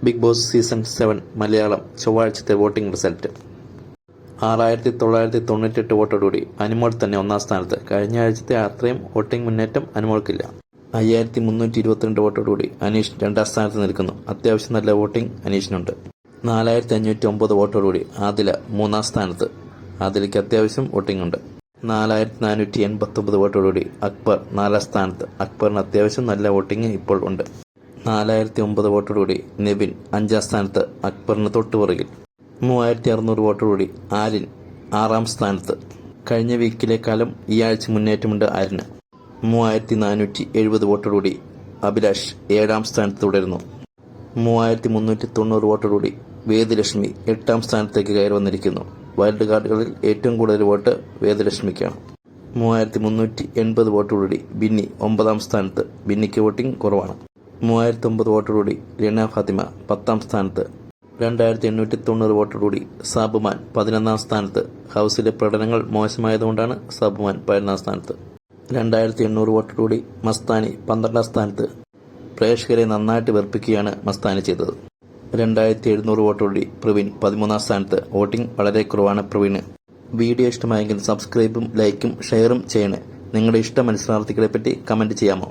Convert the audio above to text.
Big Boss season 7 Malayalam ചൊവ്വാഴ്ചത്തെ voting result. 6998 വോട്ടോടുകൂടി അനുമോൾ തന്നെ ഒന്നാം സ്ഥാനത്ത്. കഴിഞ്ഞ ആഴ്ചത്തെ അത്രയും വോട്ടിംഗ് മുന്നേറ്റം അനുമോൾക്കില്ല. 5322 വോട്ടോടുകൂടി അനീഷ് രണ്ടാം സ്ഥാനത്ത് നിൽക്കുന്നു. അത്യാവശ്യം നല്ല വോട്ടിംഗ് അനീഷിനുണ്ട്. 4509 വോട്ടോടുകൂടി ആദില മൂന്നാം സ്ഥാനത്ത്. ആദിലയ്ക്ക് അത്യാവശ്യം വോട്ടിംഗ് ഉണ്ട്. 4489 വോട്ടോടുകൂടി അക്ബർ നാലാം സ്ഥാനത്ത്. അക്ബറിന് അത്യാവശ്യം നല്ല വോട്ടിംഗ് ഇപ്പോൾ ഉണ്ട്. 4009 വോട്ടോടുകൂടി നെവിൻ അഞ്ചാം സ്ഥാനത്ത്. അക്ബറിന് തൊട്ടുപുറകിൽ. 3600 വോട്ടോടുകൂടി ആര്യൻ ആറാം സ്ഥാനത്ത്. കഴിഞ്ഞ വീക്കിലേക്കാളും ഈ ആഴ്ച മുന്നേറ്റമുണ്ട് ആര്യന്. 3470 വോട്ടോടുകൂടി അഭിലാഷ് ഏഴാം സ്ഥാനത്ത് തുടരുന്നു. 3390 വോട്ടോടുകൂടി വേദലക്ഷ്മി എട്ടാം സ്ഥാനത്തേക്ക് കയറി വന്നിരിക്കുന്നു. വൈൽഡ് കാർഡുകളിൽ ഏറ്റവും കൂടുതൽ വോട്ട് വേദലക്ഷ്മിക്കാണ്. 3380 വോട്ടോടുകൂടി ബിന്നി ഒമ്പതാം സ്ഥാനത്ത്. ബിന്നിക്ക് വോട്ടിംഗ് കുറവാണ്. 3009 വോട്ടോടുകൂടി രന ഫാത്തിമ 10ാം സ്ഥാനത്ത്. 2890 വോട്ടോടുകൂടി സാബുമാൻ 11ാം സ്ഥാനത്ത്. ഹൗസിലെ പ്രകടനങ്ങൾ മോശമായതുകൊണ്ടാണ് സാബുമാൻ 11ാം സ്ഥാനത്ത്. 2800 വോട്ടോടുകൂടി മസ്താനി 12ാം സ്ഥാനത്ത്. പ്രേക്ഷകരെ നന്നായിട്ട് വെറുപ്പിക്കുകയാണ് മസ്താനി ചെയ്തത്. 2700 വോട്ടോടുകൂടി പ്രവീൺ 13ാം സ്ഥാനത്ത്. വോട്ടിംഗ് വളരെ കുറവാണ് പ്രവീണ്. വീഡിയോ ഇഷ്ടമായെങ്കിൽ സബ്സ്ക്രൈബും ലൈക്കും ഷെയറും ചെയ്യണേ. നിങ്ങളുടെ ഇഷ്ട മത്സരാർത്ഥികളെപ്പറ്റി കമൻറ്റ് ചെയ്യാമോ?